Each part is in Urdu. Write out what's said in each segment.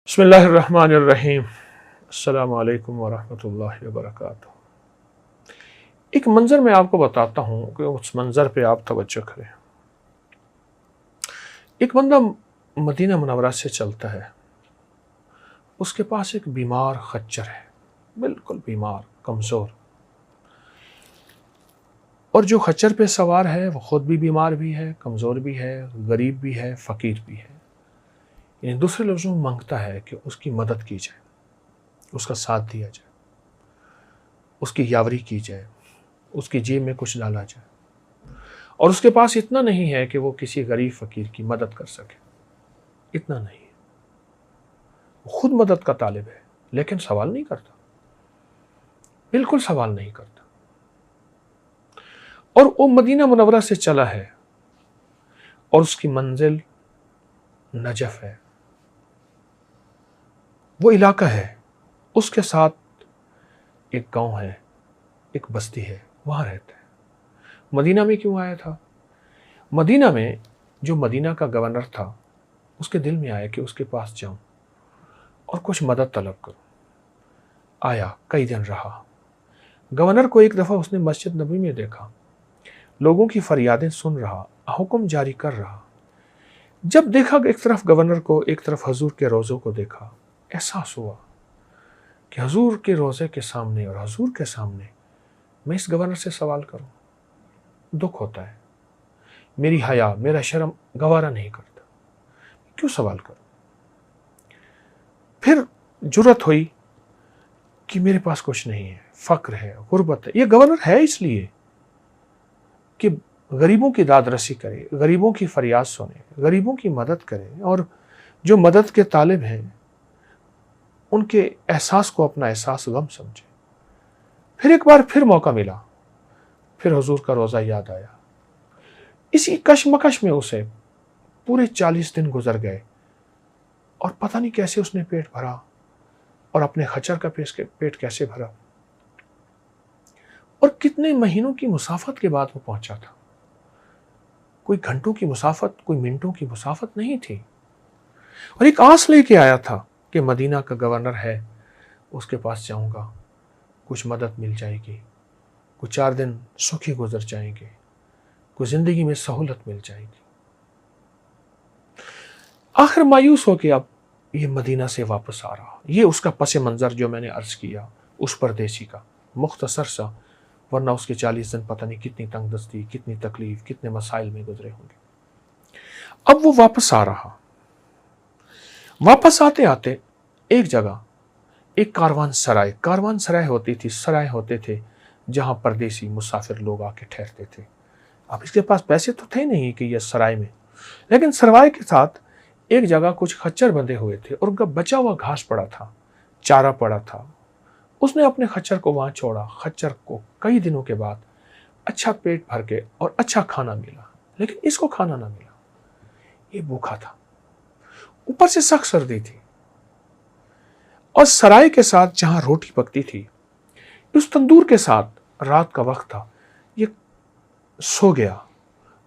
بسم اللہ الرحمن الرحیم۔ السلام علیکم ورحمۃ اللہ وبرکاتہ۔ ایک منظر میں آپ کو بتاتا ہوں کہ اس منظر پہ آپ توجہ کریں۔ ایک بندہ مدینہ منورہ سے چلتا ہے، اس کے پاس ایک بیمار خچر ہے، بالکل بیمار، کمزور، اور جو خچر پہ سوار ہے وہ خود بھی بیمار بھی ہے، کمزور بھی ہے، غریب بھی ہے، فقیر بھی ہے۔ یعنی دوسرے لفظوں میں مانگتا ہے کہ اس کی مدد کی جائے، اس کا ساتھ دیا جائے، اس کی یاوری کی جائے، اس کی جیب میں کچھ ڈالا جائے، اور اس کے پاس اتنا نہیں ہے کہ وہ کسی غریب فقیر کی مدد کر سکے، اتنا نہیں ہے۔ وہ خود مدد کا طالب ہے لیکن سوال نہیں کرتا، بالکل سوال نہیں کرتا۔ اور وہ مدینہ منورہ سے چلا ہے اور اس کی منزل نجف ہے، وہ علاقہ ہے، اس کے ساتھ ایک گاؤں ہے، ایک بستی ہے، وہاں رہتا ہے۔ مدینہ میں کیوں آیا تھا؟ مدینہ میں جو مدینہ کا گورنر تھا، اس کے دل میں آیا کہ اس کے پاس جاؤں اور کچھ مدد طلب کروں۔ آیا، کئی دن رہا۔ گورنر کو ایک دفعہ اس نے مسجد نبوی میں دیکھا، لوگوں کی فریادیں سن رہا، حکم جاری کر رہا۔ جب دیکھا کہ ایک طرف گورنر کو، ایک طرف حضور کے روضوں کو دیکھا، احساس ہوا کہ حضور کے روضے کے سامنے اور حضور کے سامنے میں اس گورنر سے سوال کروں، دکھ ہوتا ہے، میری حیا، میرا شرم گوارا نہیں کرتا، کیوں سوال کروں؟ پھر جرأت ہوئی کہ میرے پاس کچھ نہیں ہے، فقر ہے، غربت ہے۔ یہ گورنر ہے اس لیے کہ غریبوں کی داد رسی کرے، غریبوں کی فریاد سنے، غریبوں کی مدد کرے، اور جو مدد کے طالب ہیں ان کے احساس کو اپنا احساس غم سمجھے۔ پھر ایک بار پھر موقع ملا، پھر حضور کا روضہ یاد آیا۔ اسی کشمکش میں اسے پورے 40 دن گزر گئے، اور پتہ نہیں کیسے اس نے پیٹ بھرا، اور اپنے خچر کا پیٹ کیسے بھرا، اور کتنے مہینوں کی مسافت کے بعد وہ پہنچا تھا۔ کوئی گھنٹوں کی مسافت، کوئی منٹوں کی مسافت نہیں تھی، اور ایک آس لے کے آیا تھا کہ مدینہ کا گورنر ہے، اس کے پاس جاؤں گا، کچھ مدد مل جائے گی، کچھ 4 دن سکھی گزر جائیں گے، کچھ زندگی میں سہولت مل جائے گی۔ آخر مایوس ہو کے اب یہ مدینہ سے واپس آ رہا۔ یہ اس کا پس منظر جو میں نے عرض کیا، اس پردیسی کا، مختصر سا، ورنہ اس کے 40 دن پتہ نہیں کتنی تنگ دستی، کتنی تکلیف، کتنے مسائل میں گزرے ہوں گے۔ اب وہ واپس آ رہا۔ واپس آتے آتے ایک جگہ ایک کاروان سرائے ہوتی تھی، سرائے ہوتے تھے جہاں پردیسی مسافر لوگ آ کے ٹھہرتے تھے۔ اب اس کے پاس پیسے تو تھے نہیں کہ یہ سرائے میں، لیکن سرائے کے ساتھ ایک جگہ کچھ خچر بندھے ہوئے تھے، اور ان کا بچا ہوا گھاس پڑا تھا، چارہ پڑا تھا۔ اس نے اپنے خچر کو وہاں چھوڑا۔ خچر کو کئی دنوں کے بعد اچھا پیٹ بھر کے اور اچھا کھانا ملا، لیکن اس کو کھانا نہ ملا، یہ بھوکا تھا، اوپر سے سخت سردی تھی، اور سرائے کے ساتھ جہاں روٹی پکتی تھی، اس تندور کے ساتھ رات کا وقت تھا، یہ سو گیا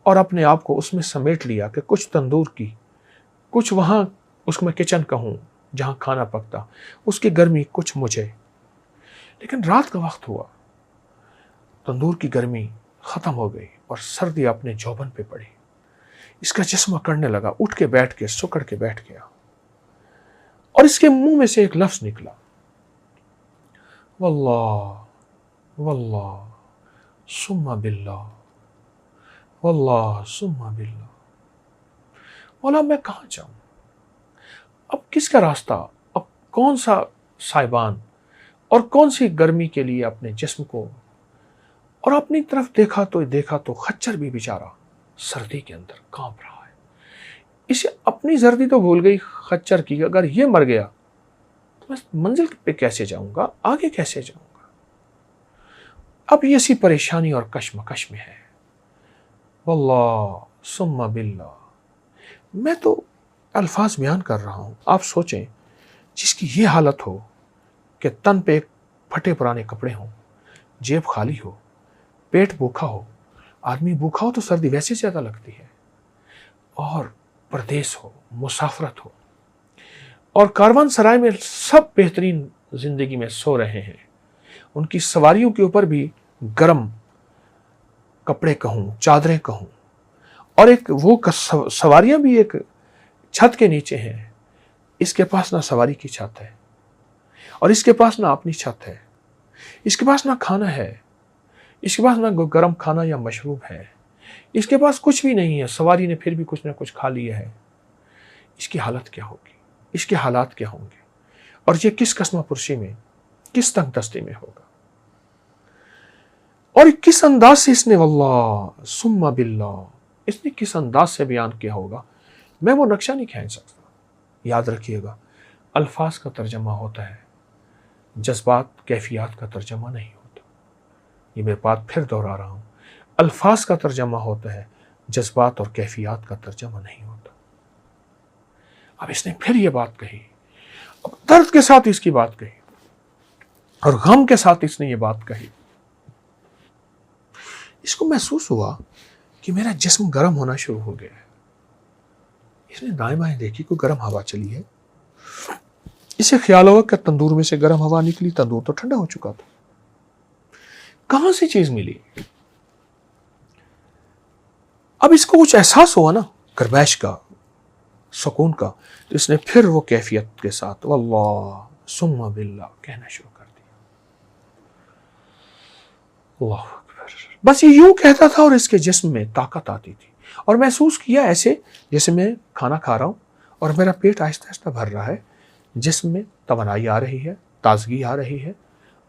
اور اپنے آپ کو اس میں سمیٹ لیا کہ کچھ تندور کی، کچھ وہاں اس میں کچن کا ہوں جہاں کھانا پکتا، اس کی گرمی کچھ مجھے۔ لیکن رات کا وقت ہوا، تندور کی گرمی ختم ہو گئی اور سردی اپنے جوبن پہ پڑی۔ اس کا جسم اکڑنے لگا، اٹھ کے بیٹھ کے سکڑ کے بیٹھ گیا، اور اس کے منہ میں سے ایک لفظ نکلا، واللہ واللہ ثم باللہ، واللہ ثم باللہ۔ مولا میں کہاں جاؤں؟ اب کس کا راستہ؟ اب کون سا سائبان اور کون سی گرمی کے لیے اپنے جسم کو؟ اور اپنی طرف دیکھا تو خچر بھی بیچارہ سردی کے اندر کانپ رہا ہے۔ اسے اپنی سردی تو بھول گئی خچر کی، اگر یہ مر گیا تو میں منزل پہ کیسے جاؤں گا، آگے کیسے جاؤں گا؟ اب یہ سی پریشانی اور کشمکش میں ہے۔ واللہ ثم باللہ، میں تو الفاظ بیان کر رہا ہوں، آپ سوچیں جس کی یہ حالت ہو کہ تن پہ پھٹے پرانے کپڑے ہوں، جیب خالی ہو، پیٹ بھوکا ہو۔ آدمی بھوکا ہو تو سردی ویسے زیادہ لگتی ہے، اور پردیس ہو، مسافرت ہو، اور کاروان سرائے میں سب بہترین زندگی میں سو رہے ہیں. ان کی سواریوں کے اوپر بھی گرم کپڑے کہوں، چادریں کہوں، اور ایک وہ سواریاں بھی ایک چھت کے نیچے ہیں. اس کے پاس نہ سواری کی چھت ہے، اور اس کے پاس نہ اپنی چھت ہے، اس کے پاس نہ کھانا ہے، اس کے پاس نہ گرم کھانا یا مشروب ہے، اس کے پاس کچھ بھی نہیں ہے. سواری نے پھر بھی کچھ نہ کچھ کھا لیا ہے. اس کی حالت کیا ہوگی؟ اس کے حالات کیا ہوں گے؟ اور یہ کس قسمہ پرسی میں، کس تنگ دستی میں ہوگا؟ اور کس انداز سے اس نے واللہ ثم باللہ، اس نے کس انداز سے بیان کیا ہوگا، میں وہ نقشہ نہیں کھینچ سکتا. یاد رکھیے گا، الفاظ کا ترجمہ ہوتا ہے، جذبات کیفیات کا ترجمہ نہیں ہوتا. یہ میں بات پھر دہرا رہا ہوں، الفاظ کا ترجمہ ہوتا ہے، جذبات اور کیفیات کا ترجمہ نہیں ہوتا. اب اس نے پھر یہ بات کہی، اب درد کے ساتھ اس کی بات کہی، اور غم کے ساتھ اس نے یہ بات کہی. اس کو محسوس ہوا کہ میرا جسم گرم ہونا شروع ہو گیا ہے. اس نے دائیں بائیں دیکھی، کوئی گرم ہوا چلی ہے. اسے خیال ہوا کہ تندور میں سے گرم ہوا نکلی، تندور تو ٹھنڈا ہو چکا تھا. کہاں سے چیز ملی؟ اب اس کو کچھ احساس ہوا نا گرمائش کا، سکون کا، تو اس نے پھر وہ کیفیت کے ساتھ واللہ ثم باللہ کہنا شروع کر دیا. اللہ اکبر. بس یہ یوں کہتا تھا اور اس کے جسم میں طاقت آتی تھی، اور محسوس کیا ایسے جیسے میں کھانا کھا رہا ہوں اور میرا پیٹ آہستہ آہستہ بھر رہا ہے، جسم میں توانائی آ رہی ہے، تازگی آ رہی ہے،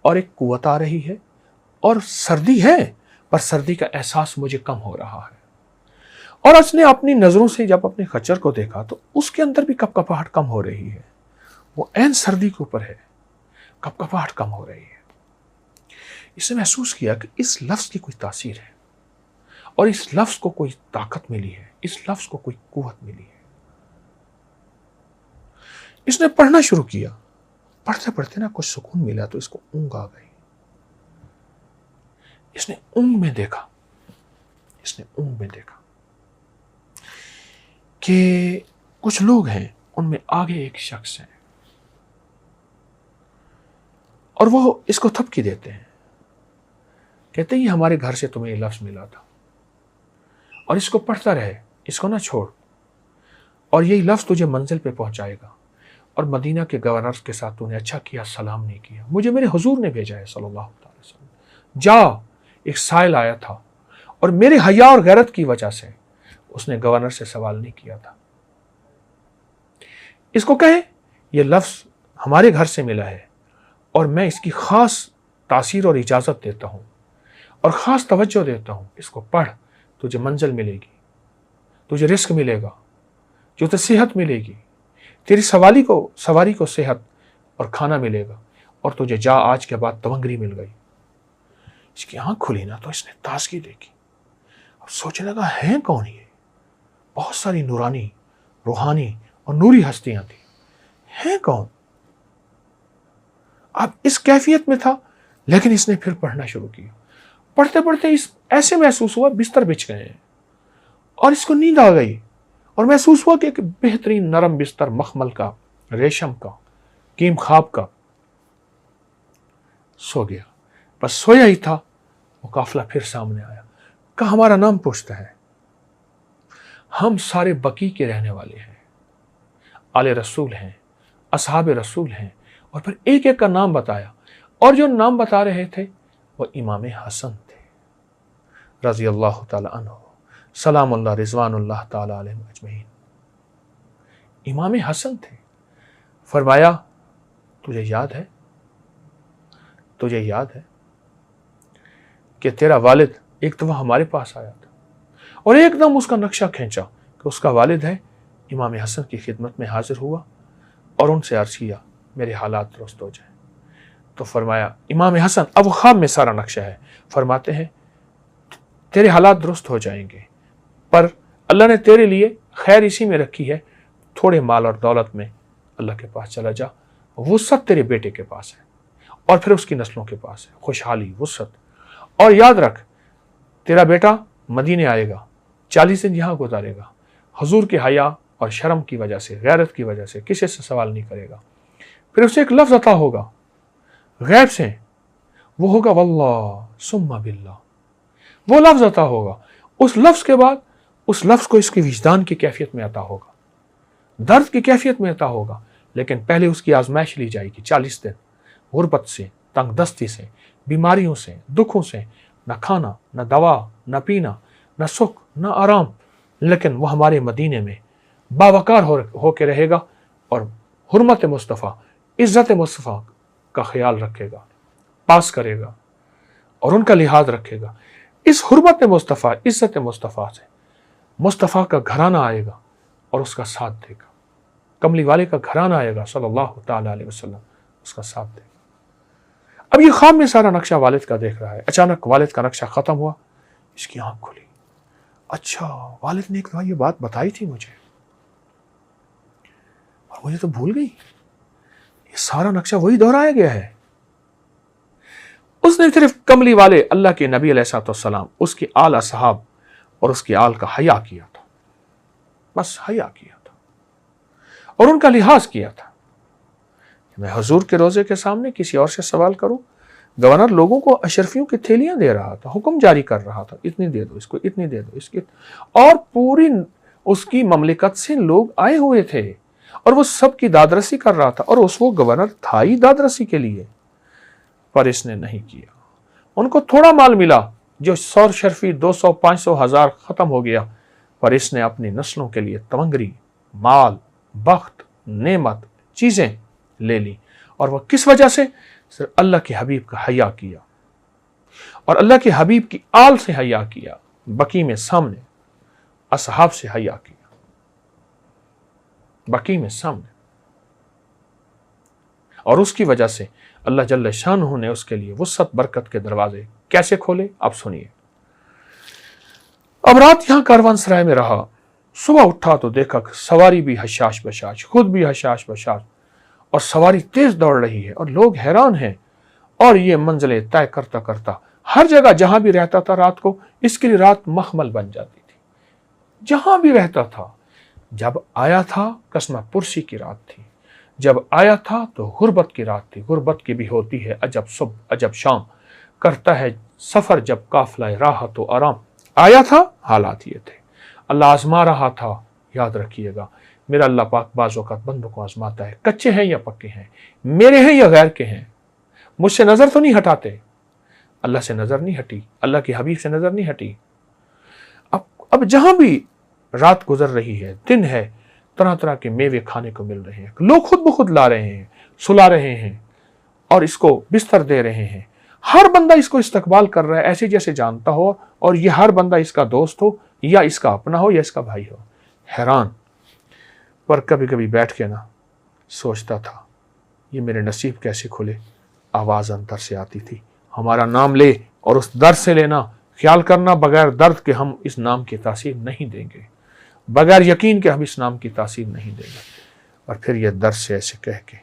اور ایک قوت آ رہی ہے، اور سردی ہے پر سردی کا احساس مجھے کم ہو رہا ہے. اور اس نے اپنی نظروں سے جب اپنے خچر کو دیکھا تو اس کے اندر بھی کپ کپاہٹ کم ہو رہی ہے. وہ عین سردی کے اوپر ہے، کپ کپاہٹ کم ہو رہی ہے. اس نے محسوس کیا کہ اس لفظ کی کوئی تاثیر ہے، اور اس لفظ کو کوئی طاقت ملی ہے، اس لفظ کو کوئی قوت ملی ہے. اس نے پڑھنا شروع کیا. پڑھتے پڑھتے نا کچھ سکون ملا تو اس کو اونگ آ گئی. اس نے اونگ میں دیکھا، اس نے اونگ میں دیکھا کہ کچھ لوگ ہیں، ان میں آگے ایک شخص ہے، اور وہ اس کو تھپکی دیتے ہیں، کہتے ہیں یہ ہمارے گھر سے تمہیں یہ لفظ ملا تھا، اور اس کو پڑھتا رہے، اس کو نہ چھوڑ، اور یہی لفظ تجھے منزل پہ پہنچائے گا. اور مدینہ کے گورنر کے ساتھ تو نے اچھا کیا، سلام نہیں کیا، مجھے میرے حضور نے بھیجا ہے صلی اللہ علیہ وسلم. جا. ایک سائل آیا تھا، اور میرے حیا اور غیرت کی وجہ سے اس نے گورنر سے سوال نہیں کیا تھا. اس کو کہے یہ لفظ ہمارے گھر سے ملا ہے، اور میں اس کی خاص تاثیر اور اجازت دیتا ہوں، اور خاص توجہ دیتا ہوں. اس کو پڑھ، تجھے منزل ملے گی، تجھے رزق ملے گا، جو تجھے صحت ملے گی، تیری سواری کو صحت اور کھانا ملے گا، اور تجھے جا آج کے بعد تونگری مل گئی. اس کی آنکھ کھلی نا تو اس نے تازگی دیکھی. اب سوچنے لگا ہیں کون یہ؟ بہت ساری نورانی، روحانی اور نوری ہستیاں تھیں. ہیں کون؟ اب اس کیفیت میں تھا، لیکن اس نے پھر پڑھنا شروع کیا. پڑھتے پڑھتے اس ایسے محسوس ہوا بستر بچھ گئے ہیں، اور اس کو نیند آ گئی، اور محسوس ہوا کہ ایک بہترین نرم بستر، مخمل کا، ریشم کا، کیم خواب کا. سو گیا. بس سویا ہی تھا، وہ قافلہ پھر سامنے آیا. کہا ہمارا نام پوچھتا ہے. ہم سارے بقی کے رہنے والے ہیں، آل رسول ہیں، اصحاب رسول ہیں. اور پھر ایک ایک کا نام بتایا، اور جو نام بتا رہے تھے وہ امام حسن تھے رضی اللہ تعالی عنہ، سلام اللہ رضوان اللہ تعالی علیہ اجمعین. امام حسن تھے. فرمایا تجھے یاد ہے، تجھے یاد ہے کہ تیرا والد ایک دفعہ ہمارے پاس آیا تھا، اور ایک دم اس کا نقشہ کھینچا کہ اس کا والد ہے. امام حسن کی خدمت میں حاضر ہوا اور ان سے عرض کیا میرے حالات درست ہو جائیں. تو فرمایا امام حسن، اب خواب میں سارا نقشہ ہے، فرماتے ہیں تیرے حالات درست ہو جائیں گے، پر اللہ نے تیرے لیے خیر اسی میں رکھی ہے، تھوڑے مال اور دولت میں اللہ کے پاس چلا جا، وسعت تیرے بیٹے کے پاس ہے، اور پھر اس کی نسلوں کے پاس ہے، خوشحالی، وسعت. اور یاد رکھ تیرا بیٹا مدینے آئے گا، 40 دن یہاں گزارے گا، حضور کے حیا اور شرم کی وجہ سے، غیرت کی وجہ سے کسی سے سوال نہیں کرے گا۔ پھر اسے ایک لفظ عطا ہوگا غیب سے، وہ ہوگا واللہ ثم باللہ، وہ لفظ عطا ہوگا۔ اس لفظ کے بعد اس لفظ کو اس کی وجدان کی کیفیت میں عطا ہوگا، درد کی کیفیت میں عطا ہوگا، لیکن پہلے اس کی آزمائش لی جائے گی 40 دن، غربت سے، تنگ دستی سے، بیماریوں سے، دکھوں سے، نہ کھانا، نہ دوا، نہ پینا، نہ سکھ، نہ آرام، لیکن وہ ہمارے مدینے میں باوقار ہو کے رہے گا اور حرمت مصطفیٰ، عزت مصطفیٰ کا خیال رکھے گا، پاس کرے گا اور ان کا لحاظ رکھے گا۔ اس حرمت مصطفیٰ، عزت مصطفیٰ سے مصطفیٰ کا گھرانہ آئے گا اور اس کا ساتھ دے گا، کملی والے کا گھرانہ آئے گا صلی اللہ تعالی علیہ وسلم، اس کا ساتھ دے گا۔ اب یہ خواب میں سارا نقشہ والد کا دیکھ رہا ہے، اچانک والد کا نقشہ ختم ہوا، اس کی آنکھ کھلی، اچھا والد نے ایک دفعہ یہ بات بتائی تھی مجھے اور مجھے تو بھول گئی، یہ سارا نقشہ وہی دہرایا گیا ہے۔ اس نے صرف کملی والے اللہ کے نبی علیہ الصلوۃ والسلام، اس کے آل اصحاب اور اس کے آل کا حیا کیا تھا، بس حیا کیا تھا اور ان کا لحاظ کیا تھا۔ میں حضور کے روزے کے سامنے کسی اور سے سوال کروں، گورنر لوگوں کو اشرفیوں کی تھیلیاں دے رہا تھا، حکم جاری کر رہا تھا، اتنی دے دو اس کو، اتنی دے دو اس کی، اور پوری اس کی مملکت سے لوگ آئے ہوئے تھے اور وہ سب کی دادرسی کر رہا تھا، اور اس وہ گورنر تھا ہی دادرسی کے لیے، پر اس نے نہیں کیا۔ ان کو تھوڑا مال ملا، جو 100 شرفی 200 500 1000 ختم ہو گیا، پر اس نے اپنی نسلوں کے لیے تمنگری، مال، بخت، نعمت، چیزیں لے لی، اور وہ کس وجہ سے؟ صرف اللہ کے حبیب کا حیا کیا اور اللہ کے حبیب کی آل سے حیا کیا، بقی میں سامنے اصحاب سے حیا کیا، بقی میں سامنے، اور اس کی وجہ سے اللہ جل شانہ نے اس کے لیے وسعت برکت کے دروازے کیسے کھولے، اب سنیے۔ اب رات یہاں کاروان سرائے میں رہا، صبح اٹھا تو دیکھا کہ سواری بھی حشاش بشاش، خود بھی حشاش بشاش، اور سواری تیز دوڑ رہی ہے اور لوگ حیران ہیں، اور یہ منزلیں طے کرتا کرتا ہر جگہ جہاں بھی رہتا تھا رات کو، اس کے لیے رات مخمل بن جاتی تھی، جہاں بھی رہتا تھا۔ جب آیا تھا قسمہ پرسی کی رات تھی، جب آیا تھا تو غربت کی رات تھی، غربت کی بھی ہوتی ہے عجب صبح عجب شام، کرتا ہے سفر جب قافلہ راحت و آرام۔ آیا تھا حالات یہ تھے، اللہ آزما رہا تھا، یاد رکھیے گا میرا اللہ پاک بعض اوقات بندوں کو آزماتا ہے، کچے ہیں یا پکے ہیں، میرے ہیں یا غیر کے ہیں، مجھ سے نظر تو نہیں ہٹاتے، اللہ سے نظر نہیں ہٹی، اللہ کے حبیب سے نظر نہیں ہٹی۔ اب جہاں بھی رات گزر رہی ہے، دن ہے، طرح طرح کے میوے کھانے کو مل رہے ہیں، لوگ خود بخود لا رہے ہیں، سلا رہے ہیں اور اس کو بستر دے رہے ہیں، ہر بندہ اس کو استقبال کر رہا ہے ایسے جیسے جانتا ہو، اور یہ ہر بندہ اس کا دوست ہو یا اس کا اپنا ہو یا اس کا بھائی ہو۔ حیران، پر کبھی کبھی بیٹھ کے نا سوچتا تھا یہ میرے نصیب کیسے کھلے۔ آواز اندر سے آتی تھی، ہمارا نام لے، اور اس درد سے لینا، خیال کرنا بغیر درد کے ہم اس نام کی تاثیر نہیں دیں گے، بغیر یقین کے ہم اس نام کی تاثیر نہیں دیں گے۔ اور پھر یہ درد سے ایسے کہہ کے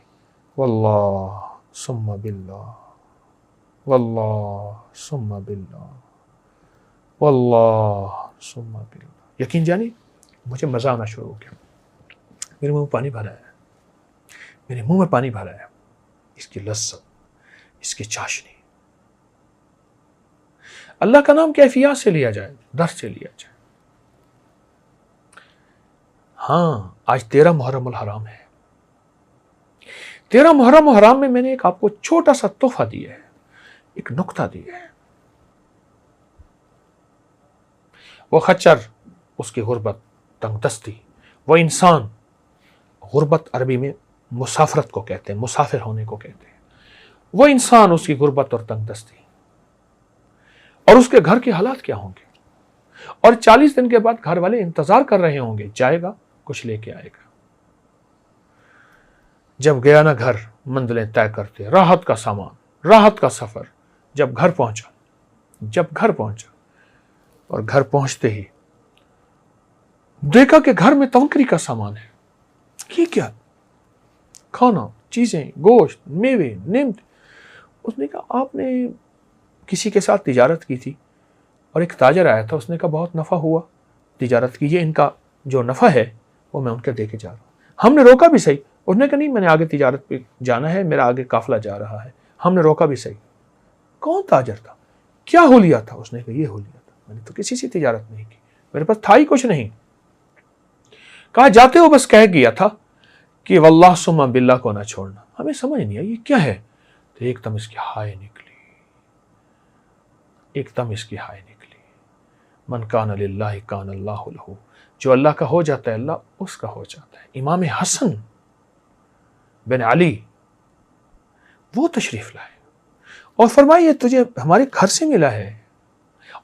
واللہ ثم باللہ، واللہ ثم باللہ، واللہ ثم باللہ، یقین جانی مجھے مزہ آنا شروع ہو گیا، میرے منہ میں پانی بھرا ہے، میرے منہ میں پانی بھرا ہے، اس کی لذت، اس کی چاشنی۔ اللہ کا نام کیفیات سے لیا جائے، درد سے لیا جائے۔ ہاں آج 13 محرم الحرام ہے، 13 محرم الحرام میں میں نے آپ کو چھوٹا سا تحفہ دیا ہے، ایک نقطہ دیا ہے۔ وہ خچر، اس کی غربت، تنگ دستی، وہ انسان، غربت عربی میں مسافرت کو کہتے ہیں، مسافر ہونے کو کہتے ہیں، وہ انسان، اس کی غربت اور تنگ دستی، اور اس کے گھر کے حالات کیا ہوں گے، اور 40 دن کے بعد گھر والے انتظار کر رہے ہوں گے، جائے گا کچھ لے کے آئے گا۔ جب گیا نا گھر، منزلیں طے کرتے، راحت کا سامان، راحت کا سفر، جب گھر پہنچا اور گھر پہنچتے ہی دیکھا کہ گھر میں تنکری کا سامان ہے۔ یہ کیا؟ کھانا، چیزیں، گوشت، میوے، نعمت۔ اس نے کہا آپ نے کسی کے ساتھ تجارت کی تھی، اور ایک تاجر آیا تھا، اس نے کہا بہت نفع ہوا تجارت کی، یہ ان کا جو نفع ہے وہ میں ان کے دے کے جا رہا ہوں. ہم نے روکا بھی صحیح. انہوں نے کہا نہیں میں نے آگے تجارت پہ جانا ہے, میرا آگے قافلہ جا رہا ہے. ہم نے روکا بھی صحیح. کون تاجر تھا, کیا حلیہ تھا؟ اس نے کہا یہ حلیہ تھا, میں نے تو کسی سے تجارت نہیں کی, میرے پاس تھا ہی کچھ نہیں. کہا جاتے ہو بس کہہ گیا تھا کہ واللہ ثم باللہ کو نہ چھوڑنا. ہمیں سمجھ نہیں آئی یہ کیا ہے. تو ایک دم اس کی ہائے نکلی, ایک دم اس کی ہائے نکلی. من کان للہ کان اللہ لہ, جو اللہ کا ہو جاتا ہے اللہ اس کا ہو جاتا ہے. امام حسن بن علی وہ تشریف لائے اور فرمائی یہ تجھے ہمارے گھر سے ملا ہے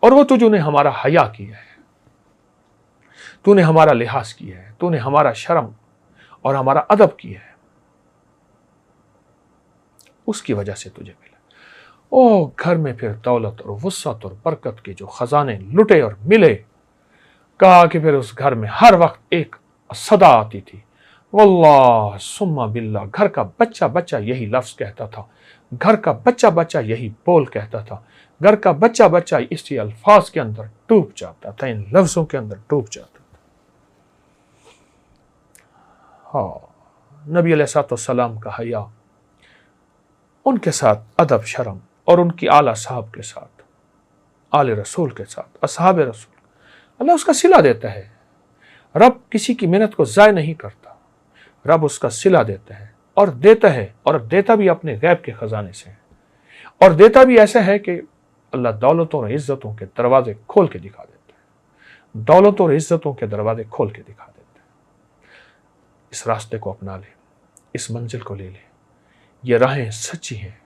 اور وہ تجھے نے ہمارا حیا کیا ہے, تو نے ہمارا لحاظ کیا ہے, تو نے ہمارا شرم اور ہمارا ادب کیا ہے, اس کی وجہ سے تجھے ملا. او گھر میں پھر دولت اور وسعت اور برکت کے جو خزانے لٹے اور ملے. کہا کہ پھر اس گھر میں ہر وقت ایک صدا آتی تھی, واللہ ثم باللہ. گھر کا بچہ بچہ یہی لفظ کہتا تھا, گھر کا بچہ بچہ یہی بول کہتا تھا, گھر کا بچہ بچہ اسی الفاظ کے اندر ڈوب جاتا تھا, ان لفظوں کے اندر ڈوب جاتا تھا. ہاں, نبی علیہ الصلوۃ والسلام کا حیا, ان کے ساتھ ادب شرم, اور ان کی اعلیٰ صاحب کے ساتھ, آل رسول کے ساتھ, اصحاب رسول, اللہ اس کا صلہ دیتا ہے. رب کسی کی محنت کو ضائع نہیں کرتا, رب اس کا صلہ دیتا ہے اور دیتا ہے, اور دیتا بھی اپنے غیب کے خزانے سے, اور دیتا بھی ایسا ہے کہ اللہ دولتوں اور عزتوں کے دروازے کھول کے دکھا دیتا ہے, دولتوں اور عزتوں کے دروازے کھول کے دکھا دیتا ہے. اس راستے کو اپنا لے, اس منزل کو لے لے, یہ راہیں سچی ہیں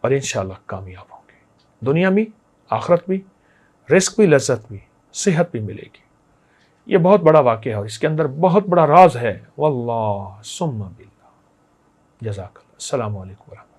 اور انشاءاللہ کامیاب ہوں گے, دنیا میں آخرت بھی, رزق بھی, لذت بھی, صحت بھی ملے گی. یہ بہت بڑا واقعہ ہے اور اس کے اندر بہت بڑا راز ہے. واللہ ثم باللہ. جزاک اللہ. السلام علیکم ورحمۃ اللہ.